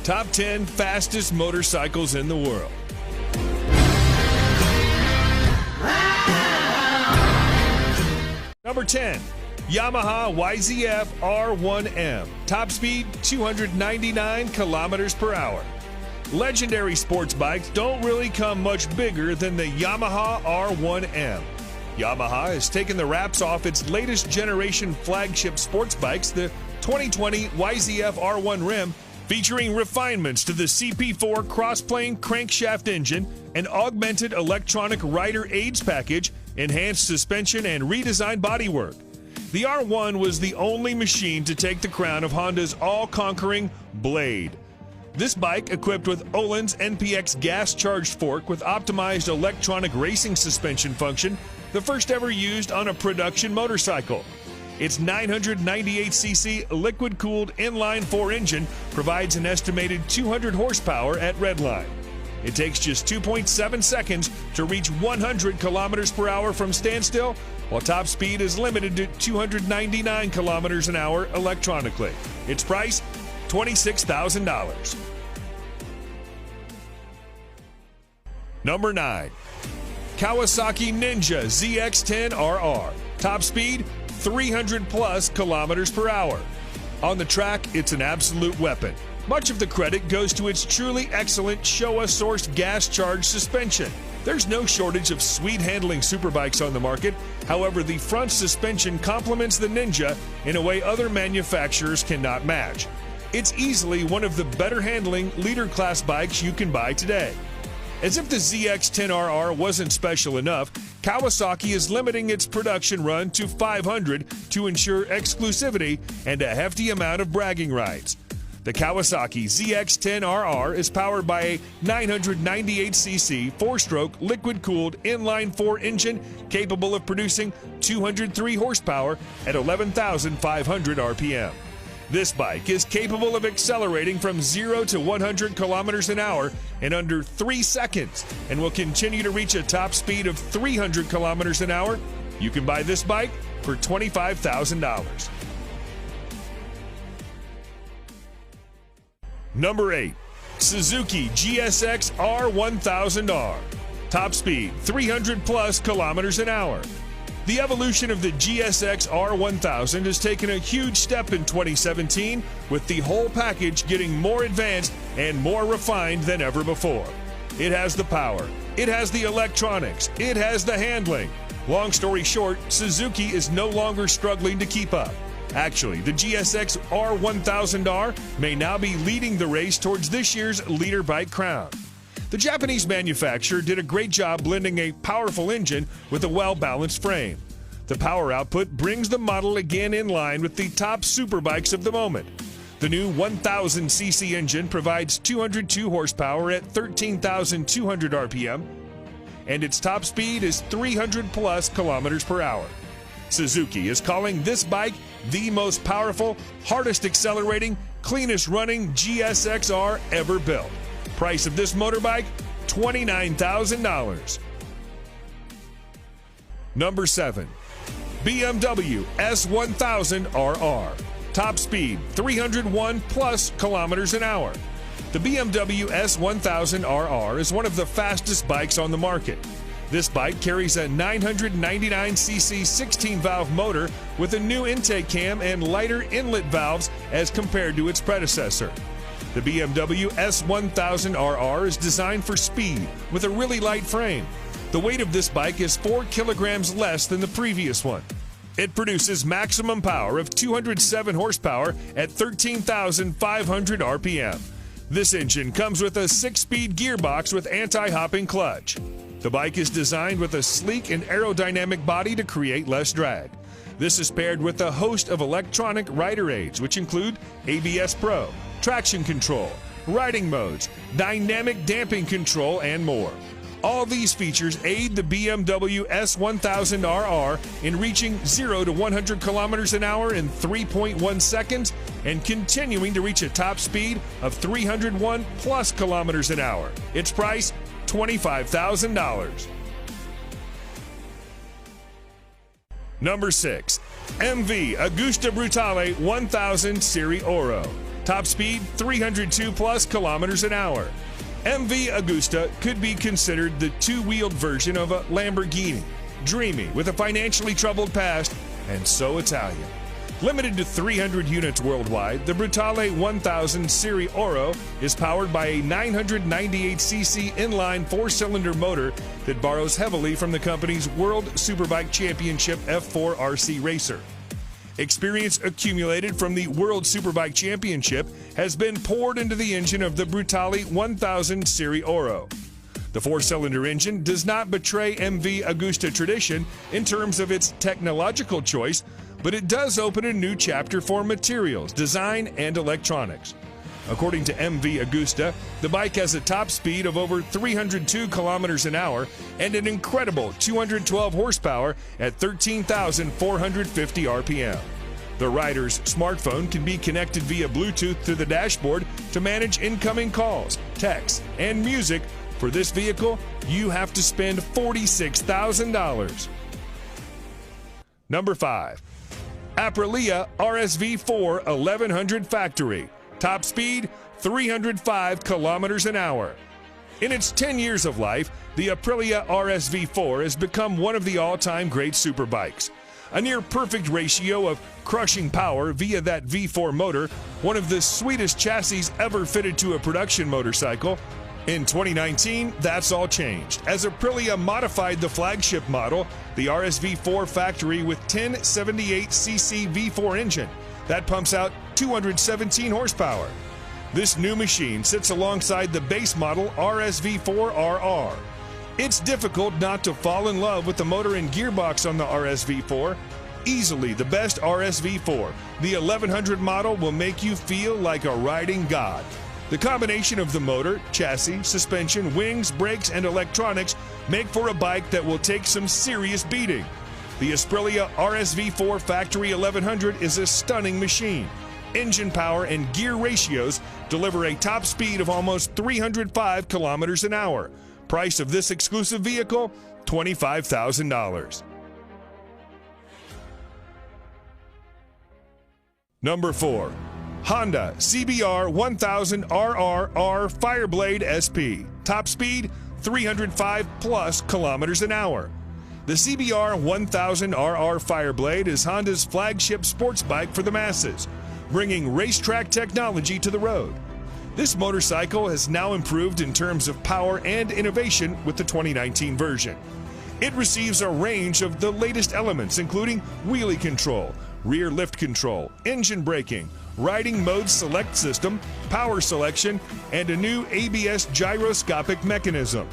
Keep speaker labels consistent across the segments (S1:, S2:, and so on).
S1: Top 10 fastest motorcycles in the world. Number 10, Yamaha FZ R1M. Top speed, 299 kilometers per hour. Legendary sports bikes don't really come much bigger than the Yamaha R1M. Yamaha has taken the wraps off its latest generation flagship sports bikes, the 2020 FZ R1M, featuring refinements to the CP4 cross-plane crankshaft engine, an augmented electronic rider aids package, enhanced suspension, and redesigned bodywork. The R1 was the only machine to take the crown of Honda's all-conquering Blade. This bike, equipped with Öhlins NPX gas-charged fork with optimized electronic racing suspension function, the first ever used on a production motorcycle. Its 998cc liquid-cooled inline-4 engine provides an estimated 200 horsepower at redline. It takes just 2.7 seconds to reach 100 kilometers per hour from standstill, while top speed is limited to 299 kilometers an hour electronically. Its price, $26,000. Number 9, Kawasaki Ninja ZX10RR. Top speed, 300 plus kilometers per hour. On the track, it's an absolute weapon. Much of the credit goes to its truly excellent Showa-sourced gas-charged suspension. There's no shortage of sweet-handling superbikes on the market. However, the front suspension complements the Ninja in a way other manufacturers cannot match. It's easily one of the better-handling leader-class bikes you can buy today. As if the ZX10RR wasn't special enough, Kawasaki is limiting its production run to 500 to ensure exclusivity and a hefty amount of bragging rights. The Kawasaki ZX10RR is powered by a 998cc 4-stroke liquid-cooled inline-4 engine capable of producing 203 horsepower at 11,500 RPM. This bike is capable of accelerating from 0 to 100 kilometers an hour in under 3 seconds and will continue to reach a top speed of 300 kilometers an hour. You can buy this bike for $25,000. Number 8, Suzuki GSXR1000R. Top speed, 300 plus kilometers an hour. The evolution of the GSXR1000 has taken a huge step in 2017, with the whole package getting more advanced and more refined than ever before. It has the power, it has the electronics, it has the handling. Long story short, Suzuki is no longer struggling to keep up. Actually, the GSXR1000R may now be leading the race towards this year's leader bike crown. The Japanese manufacturer did a great job blending a powerful engine with a well-balanced frame. The power output brings the model again in line with the top superbikes of the moment. The new 1000cc engine provides 202 horsepower at 13,200 RPM, and its top speed is 300 plus kilometers per hour. Suzuki is calling this bike the most powerful, hardest accelerating, cleanest running GSXR ever built. Price of this motorbike, $29,000. Number 7, BMW S1000RR. Top speed, 301 plus kilometers an hour. The BMW S1000RR is one of the fastest bikes on the market. This bike carries a 999cc 16-valve motor with a new intake cam and lighter inlet valves as compared to its predecessor. The BMW S1000RR is designed for speed with a really light frame. The weight of this bike is 4 kilograms less than the previous one. It produces maximum power of 207 horsepower at 13,500 RPM. This engine comes with a 6-speed gearbox with anti-hopping clutch. The bike is designed with a sleek and aerodynamic body to create less drag. This is paired with a host of electronic rider aids, which include ABS Pro, traction control, riding modes, dynamic damping control, and more. All these features aid the BMW S1000RR in reaching 0 to 100 kilometers an hour in 3.1 seconds and continuing to reach a top speed of 301 plus kilometers an hour. Its price, $25,000. Number 6, MV Agusta Brute 1000 Serie Oro. Top speed, 302 plus kilometers an hour. MV Agusta could be considered the two-wheeled version of a Lamborghini. Dreamy, with a financially troubled past, and so Italian. Limited to 300 units worldwide, the Brutale 1000 Serie Oro is powered by a 998cc inline four-cylinder motor that borrows heavily from the company's World Superbike Championship F4 RC racer. Experience accumulated from the World Superbike Championship has been poured into the engine of the Brutale 1000 Serie Oro. The four-cylinder engine does not betray MV Agusta tradition in terms of its technological choice, but it does open a new chapter for materials, design, and electronics. According to MV Agusta, the bike has a top speed of over 302 kilometers an hour and an incredible 212 horsepower at 13,450 RPM. The rider's smartphone can be connected via Bluetooth to the dashboard to manage incoming calls, texts, and music. For this vehicle, you have to spend $46,000. Number 5. Aprilia RSV4 1100 Factory. Top speed, 305 kilometers an hour. In its 10 years of life, the Aprilia RSV4 has become one of the all-time great superbikes. A near-perfect ratio of crushing power via that V4 motor, one of the sweetest chassis ever fitted to a production motorcycle. In 2019, that's all changed, as Aprilia modified the flagship model, the RSV4 Factory, with 1078cc V4 engine that pumps out 217 horsepower. This new machine sits alongside the base model RSV4RR. It's difficult not to fall in love with the motor and gearbox on the RSV4. Easily the best RSV4, the 1100 model will make you feel like a riding god. The combination of the motor, chassis, suspension, wings, brakes, and electronics make for a bike that will take some serious beating. The Aprilia RSV4 Factory 1100 is a stunning machine. Engine power and gear ratios deliver a top speed of almost 305 kilometers an hour. Price of this exclusive vehicle, $25,000. Number 4. Honda CBR 1000RR Fireblade SP. Top speed, 305 plus kilometers an hour. The CBR 1000RR Fireblade is Honda's flagship sports bike for the masses, bringing racetrack technology to the road. This motorcycle has now improved in terms of power and innovation with the 2019 version. It receives a range of the latest elements, including wheelie control, rear lift control, engine braking, riding mode select system, power selection, and a new ABS gyroscopic mechanism.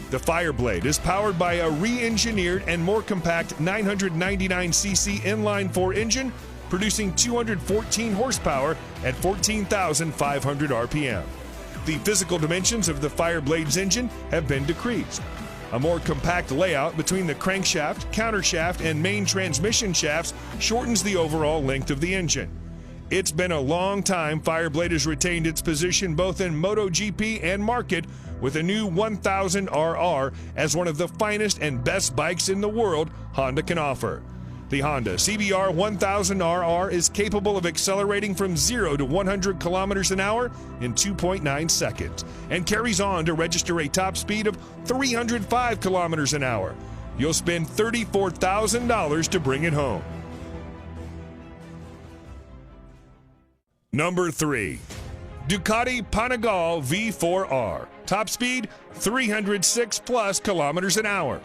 S1: The Fireblade is powered by a re-engineered and more compact 999cc inline-4 engine, producing 214 horsepower at 14,500 RPM. The physical dimensions of the Fireblade's engine have been decreased. A more compact layout between the crankshaft, countershaft, and main transmission shafts shortens the overall length of the engine. It's been a long time Fireblade has retained its position both in MotoGP and market, with a new 1000RR as one of the finest and best bikes in the world Honda can offer. The Honda CBR 1000RR is capable of accelerating from 0 to 100 kilometers an hour in 2.9 seconds and carries on to register a top speed of 305 kilometers an hour. You'll spend $34,000 to bring it home. Number 3. Ducati Panigale V4R. Top speed, 306 plus kilometers an hour.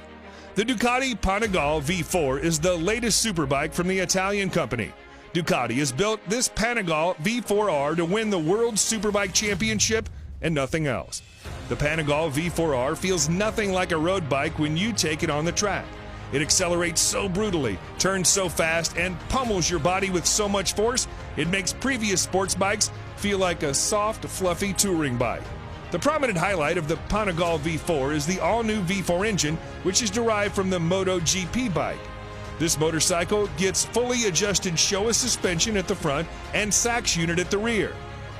S1: The Ducati Panigale V4 is the latest superbike from the Italian company. Ducati has built this Panigale V4R to win the World Superbike Championship and nothing else. The Panigale V4R feels nothing like a road bike when you take it on the track. It accelerates so brutally, turns so fast, and pummels your body with so much force, it makes previous sports bikes feel like a soft, fluffy touring bike. The prominent highlight of the Panigale V4 is the all-new V4 engine, which is derived from the MotoGP bike. This motorcycle gets fully adjusted Showa suspension at the front and Sachs unit at the rear.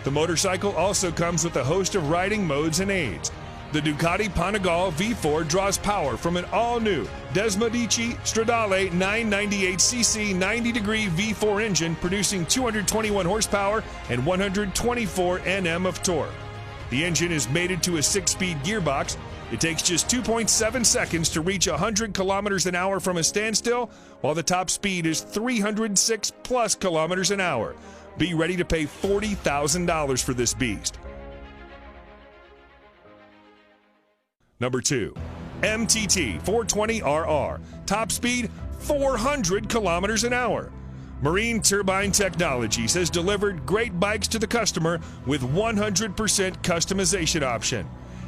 S1: The motorcycle also comes with a host of riding modes and aids. The Ducati Potti V4R draws power from an all-new Desmodici Stradale 998cc 90-degree V4 engine producing 221 horsepower and 124 Nm of torque. The engine is mated to a 6-speed gearbox. It takes just 2.7 seconds to reach 100 kilometers an hour from a standstill, while the top speed is 306 plus kilometers an hour. Be ready to pay $40,000 for this beast. Number 2, MTT 420RR, top speed 400 kilometers an hour. Marine Turbine Technologies has delivered great bikes to the customer with 100% customization option.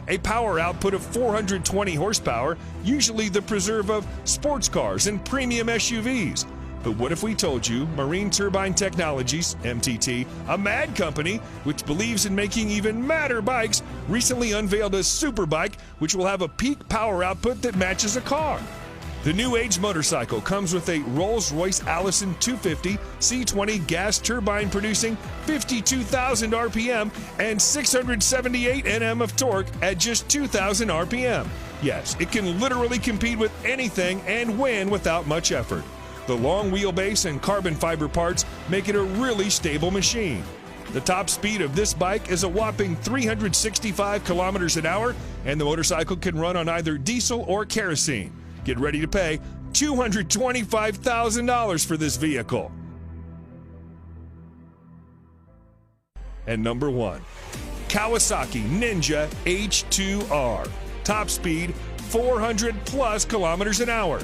S1: A power output of 420 horsepower, usually the preserve of sports cars and premium SUVs. But what if we told you Marine Turbine Technologies, MTT, a mad company which believes in making even madder bikes, recently unveiled a super bike which will have a peak power output that matches a car. The new age motorcycle comes with a Rolls-Royce Allison 250 C20 gas turbine producing 52,000 RPM and 678 Nm of torque at just 2,000 RPM. Yes, it can literally compete with anything and win without much effort. The long wheelbase and carbon fiber parts make it a really stable machine. The top speed of this bike is a whopping 365 kilometers an hour, and the motorcycle can run on either diesel or kerosene. Get ready to pay $225,000 for this vehicle. And number 1, Kawasaki Ninja H2R, top speed 400 plus kilometers an hour.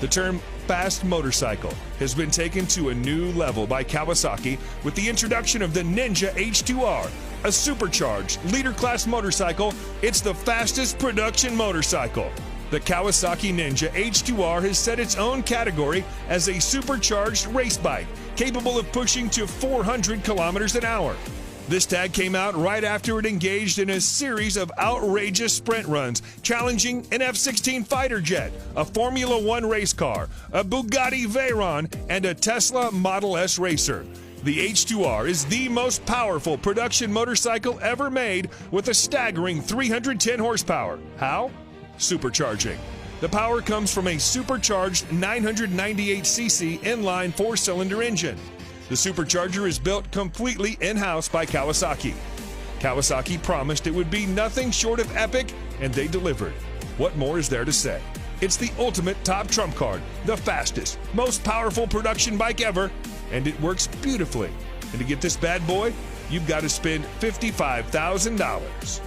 S1: The term fast motorcycle has been taken to a new level by Kawasaki with the introduction of the Ninja H2R, a supercharged leader-class motorcycle. It's the fastest production motorcycle. The Kawasaki Ninja H2R has set its own category as a supercharged race bike, capable of pushing to 400 kilometers an hour. This tag came out right after it engaged in a series of outrageous sprint runs, challenging an F-16 fighter jet, a Formula One race car, a Bugatti Veyron, and a Tesla Model S racer. The H2R is the most powerful production motorcycle ever made with a staggering 310 horsepower. How? Supercharging. The power comes from a supercharged 998cc inline 4-cylinder engine. The supercharger is built completely in-house by Kawasaki. Kawasaki promised it would be nothing short of epic, and they delivered. What more is there to say? It's the ultimate top trump card, the fastest, most powerful production bike ever, and it works beautifully. And to get this bad boy, you've got to spend $55,000.